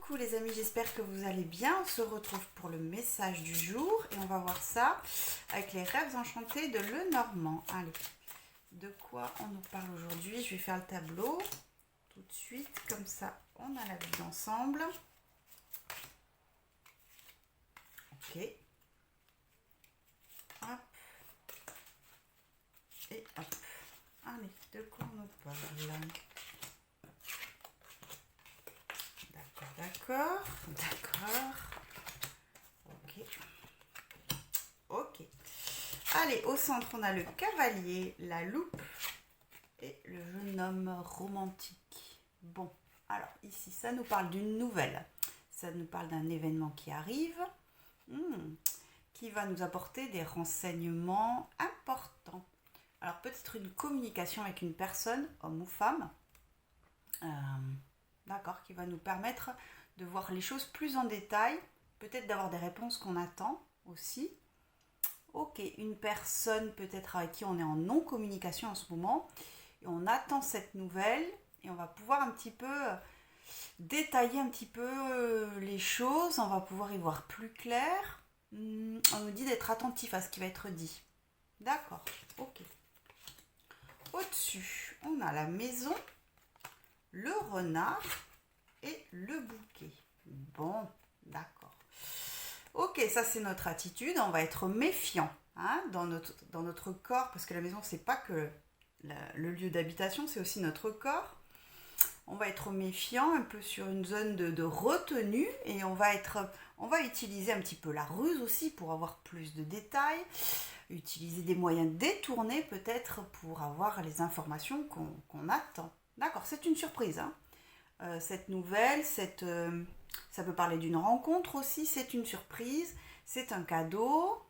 Coucou les amis, j'espère que vous allez bien. On se retrouve pour le message du jour et on va voir ça avec les rêves enchantés de Lenormand. Allez, de quoi on nous parle aujourd'hui? Je vais faire le tableau tout de suite, comme ça on a la vue d'ensemble. Ok. Hop. Et hop. Allez, de quoi on nous parle? D'accord. Ok. Allez, au centre, on a le cavalier, la loupe et le jeune homme romantique. Bon, alors ici, ça nous parle d'une nouvelle. Ça nous parle d'un événement qui arrive, qui va nous apporter des renseignements importants. Alors, peut-être une communication avec une personne, homme ou femme, d'accord, qui va nous permettre de voir les choses plus en détail, peut-être d'avoir des réponses qu'on attend aussi. Ok, une personne peut-être avec qui on est en non-communication en ce moment, et on attend cette nouvelle, et on va pouvoir un petit peu détailler un petit peu les choses, on va pouvoir y voir plus clair. On nous dit d'être attentif à ce qui va être dit. D'accord, ok. Au-dessus, on a la maison, le renard et le bouquet. Bon, d'accord. Ok, ça c'est notre attitude, on va être méfiant dans notre corps, parce que la maison c'est pas que le lieu d'habitation, c'est aussi notre corps. On va être méfiant, un peu sur une zone de retenue, et on va utiliser un petit peu la ruse aussi pour avoir plus de détails, utiliser des moyens détournés peut-être pour avoir les informations qu'on attend. D'accord, c'est une surprise. Cette nouvelle, ça peut parler d'une rencontre aussi, c'est une surprise, c'est un cadeau.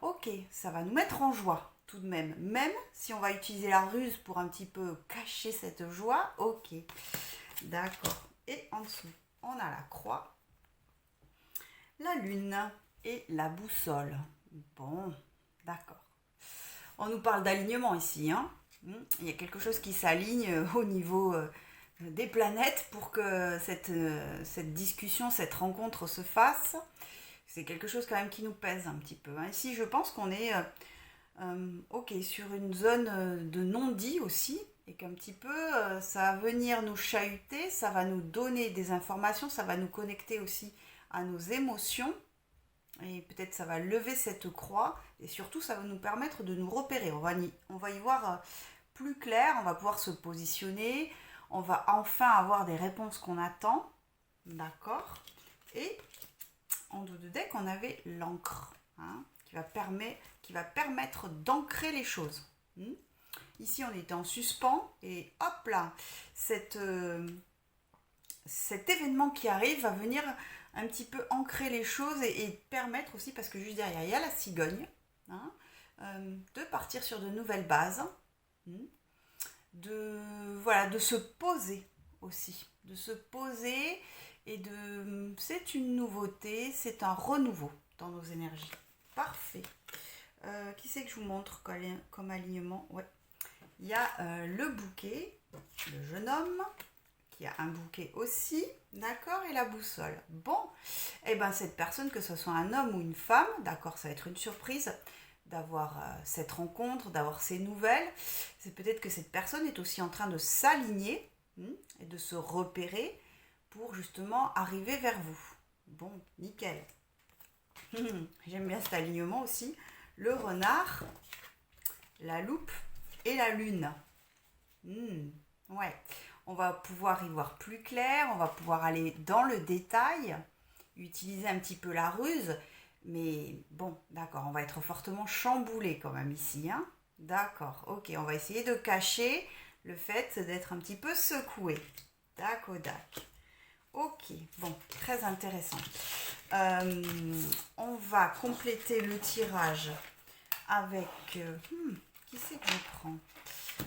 Ok, ça va nous mettre en joie tout de même. Même si on va utiliser la ruse pour un petit peu cacher cette joie, ok. D'accord. Et en dessous, on a la croix, la lune et la boussole. Bon, d'accord. On nous parle d'alignement ici. Il y a quelque chose qui s'aligne au niveau des planètes pour que cette discussion, cette rencontre se fasse. C'est quelque chose quand même qui nous pèse un petit peu. Ici, je pense qu'on est sur une zone de non-dit aussi, et qu'un petit peu, ça va venir nous chahuter, ça va nous donner des informations, ça va nous connecter aussi à nos émotions, et peut-être ça va lever cette croix, et surtout ça va nous permettre de nous repérer. On va y voir plus clair, on va pouvoir se positionner, on va enfin avoir des réponses qu'on attend, d'accord. Et en dos de deck, on avait l'encre, qui va permettre d'ancrer les choses. Ici, on était en suspens, et hop là, cet événement qui arrive va venir un petit peu ancrer les choses et permettre aussi, parce que juste derrière, il y a la cigogne, de partir sur de nouvelles bases, de se poser aussi, et c'est une nouveauté, c'est un renouveau dans nos énergies. Parfait. Qui c'est que je vous montre comme alignement? Ouais. Il y a le bouquet, le jeune homme, qui a un bouquet aussi, d'accord, et la boussole. Bon, et bien cette personne, que ce soit un homme ou une femme, d'accord, ça va être une surprise d'avoir cette rencontre, d'avoir ces nouvelles. C'est peut-être que cette personne est aussi en train de s'aligner et de se repérer pour justement arriver vers vous. Bon, nickel. J'aime bien cet alignement aussi. Le renard, la loupe et la lune. Ouais. On va pouvoir y voir plus clair, on va pouvoir aller dans le détail, utiliser un petit peu la ruse, mais bon, d'accord, on va être fortement chamboulé quand même ici. D'accord, ok, on va essayer de cacher le fait d'être un petit peu secoué. D'accord. Ok, bon, très intéressant. On va compléter le tirage avec... qui c'est que je prends?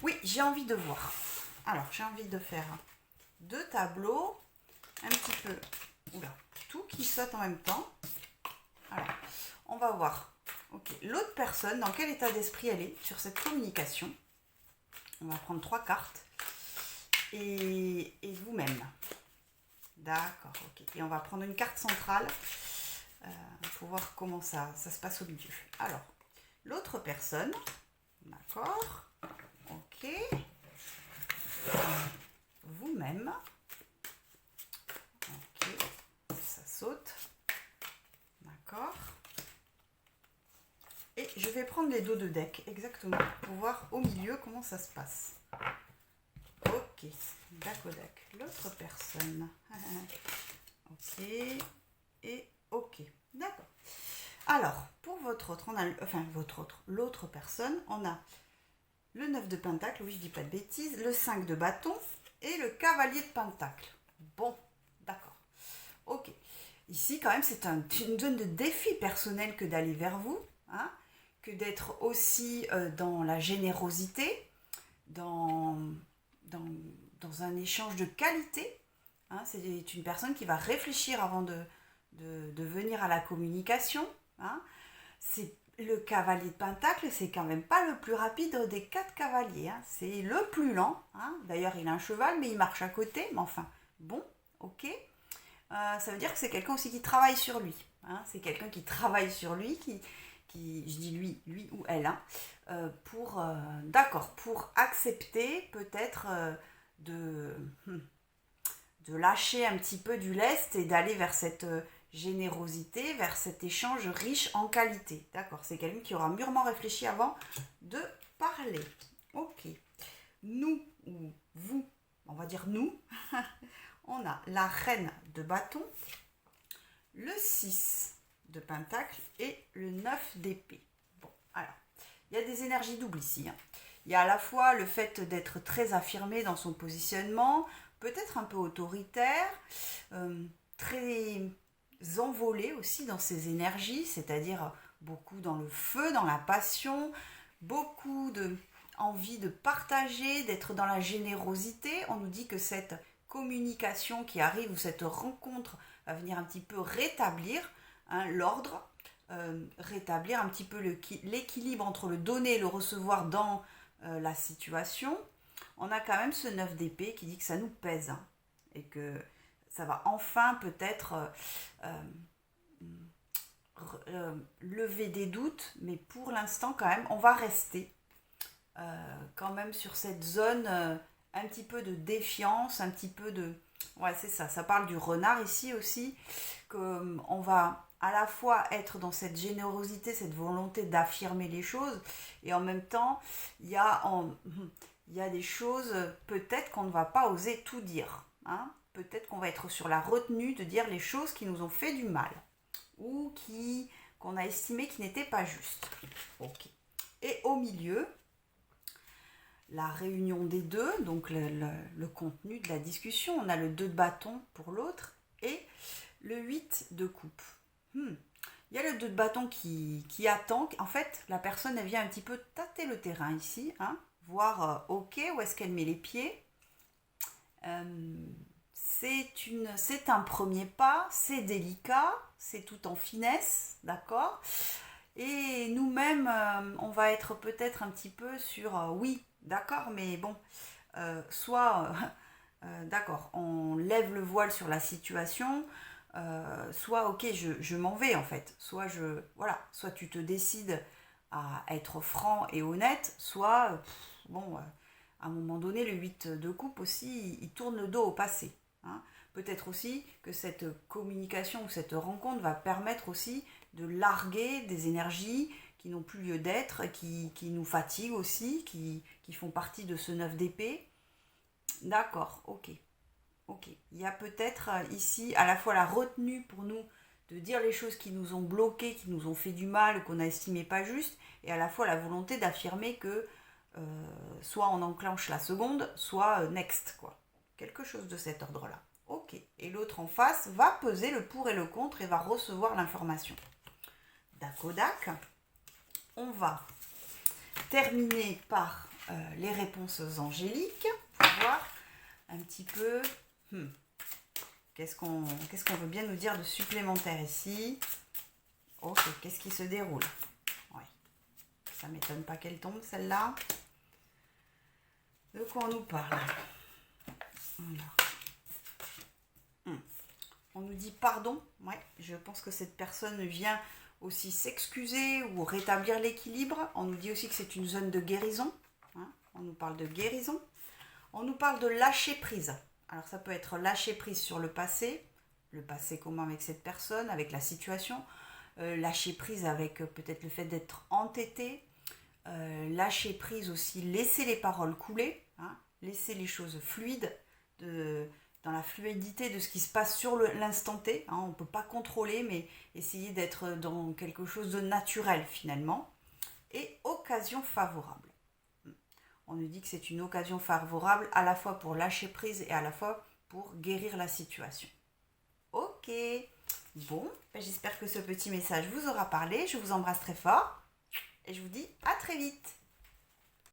Oui, j'ai envie de voir. Alors, j'ai envie de faire 2 tableaux, un petit peu... Oula, tout qui saute en même temps. Alors, on va voir l'autre personne, dans quel état d'esprit elle est sur cette communication. On va prendre 3 cartes. Et vous-même. D'accord, ok. Et on va prendre une carte centrale pour voir comment ça se passe au milieu. Alors, l'autre personne, d'accord, ok. Vous-même, ok, ça saute, d'accord. Et je vais prendre les dos de deck, exactement, pour voir au milieu comment ça se passe. Ok, d'accord, l'autre personne. Ok, et ok, d'accord. Alors, pour votre autre, on a, enfin l'autre personne, on a le 9 de pentacle, oui je dis pas de bêtises, le 5 de bâton et le cavalier de pentacle. Bon, d'accord. Ok. Ici, quand même, c'est une zone de défi personnel que d'aller vers vous, hein, que d'être aussi dans la générosité, dans un échange de qualité. Hein, c'est une personne qui va réfléchir avant de venir à la communication. Hein. C'est le cavalier de pentacle, c'est quand même pas le plus rapide des 4 cavaliers. Hein. C'est le plus lent. Hein. D'ailleurs, il a un cheval, mais il marche à côté. Mais enfin, bon, ok. Ça veut dire que c'est quelqu'un aussi qui travaille sur lui. Hein. C'est quelqu'un qui travaille sur lui, qui je dis lui ou elle, hein, pour accepter peut-être de lâcher un petit peu du lest et d'aller vers cette générosité, vers cet échange riche en qualité. D'accord, c'est quelqu'un qui aura mûrement réfléchi avant de parler. Ok. Nous, ou vous, on va dire nous, on a la reine de bâton, le 6 de pentacle et le 9 d'épée. Bon, alors, il y a des énergies doubles ici. Hein. Il y a à la fois le fait d'être très affirmé dans son positionnement, peut-être un peu autoritaire, très envolé aussi dans ses énergies, c'est-à-dire beaucoup dans le feu, dans la passion, beaucoup de envie de partager, d'être dans la générosité. On nous dit que cette communication qui arrive ou cette rencontre va venir un petit peu rétablir l'ordre, rétablir un petit peu l'équilibre entre le donner et le recevoir dans la situation. On a quand même ce 9 d'épée qui dit que ça nous pèse hein, et que ça va enfin peut-être lever des doutes, mais pour l'instant quand même on va rester quand même sur cette zone un petit peu de défiance, un petit peu de... Ouais, c'est ça, ça parle du renard ici aussi, qu'on va à la fois être dans cette générosité, cette volonté d'affirmer les choses, et en même temps, il y a des choses peut-être qu'on ne va pas oser tout dire. Hein. Peut-être qu'on va être sur la retenue de dire les choses qui nous ont fait du mal, ou qu'on a estimé qui n'étaient pas justes. Ok. Et au milieu, la réunion des deux, donc le contenu de la discussion. On a le 2 de bâton pour l'autre et le 8 de coupe. Il y a le 2 de bâton qui attend. En fait, la personne, elle vient un petit peu tâter le terrain ici, hein, voir ok, où est-ce qu'elle met les pieds. C'est un premier pas, c'est délicat, c'est tout en finesse, d'accord. Et nous-mêmes, on va être peut-être un petit peu sur oui, d'accord, mais bon, soit, d'accord, on lève le voile sur la situation, soit, ok, je m'en vais en fait, soit soit tu te décides à être franc et honnête, soit, bon, à un moment donné, le 8 de coupe aussi, il tourne le dos au passé. Hein. Peut-être aussi que cette communication ou cette rencontre va permettre aussi de larguer des énergies qui n'ont plus lieu d'être, qui nous fatiguent aussi, qui font partie de ce 9 d'épée. D'accord, ok. Il y a peut-être ici à la fois la retenue pour nous de dire les choses qui nous ont bloqués, qui nous ont fait du mal, qu'on a estimé pas juste, et à la fois la volonté d'affirmer que soit on enclenche la seconde, soit next, quoi. Quelque chose de cet ordre-là. Ok. Et l'autre en face va peser le pour et le contre et va recevoir l'information. Dakodak. On va terminer par les réponses angéliques pour voir un petit peu qu'est-ce qu'on veut bien nous dire de supplémentaire ici. Ok, qu'est-ce qui se déroule? Ouais. Ça m'étonne pas qu'elle tombe celle-là. De quoi on nous parle? Alors. On nous dit pardon. Ouais, je pense que cette personne vient aussi s'excuser ou rétablir l'équilibre. On nous dit aussi que c'est une zone de guérison. Hein, on nous parle de guérison. On nous parle de lâcher prise. Alors ça peut être lâcher prise sur le passé comment avec cette personne, avec la situation, lâcher prise avec peut-être le fait d'être entêté, lâcher prise aussi, laisser les paroles couler, hein, laisser les choses fluides, dans la fluidité de ce qui se passe sur l'instant T. Hein, on ne peut pas contrôler, mais essayer d'être dans quelque chose de naturel finalement. Et occasion favorable. On nous dit que c'est une occasion favorable à la fois pour lâcher prise et à la fois pour guérir la situation. Ok, bon, j'espère que ce petit message vous aura parlé. Je vous embrasse très fort et je vous dis à très vite.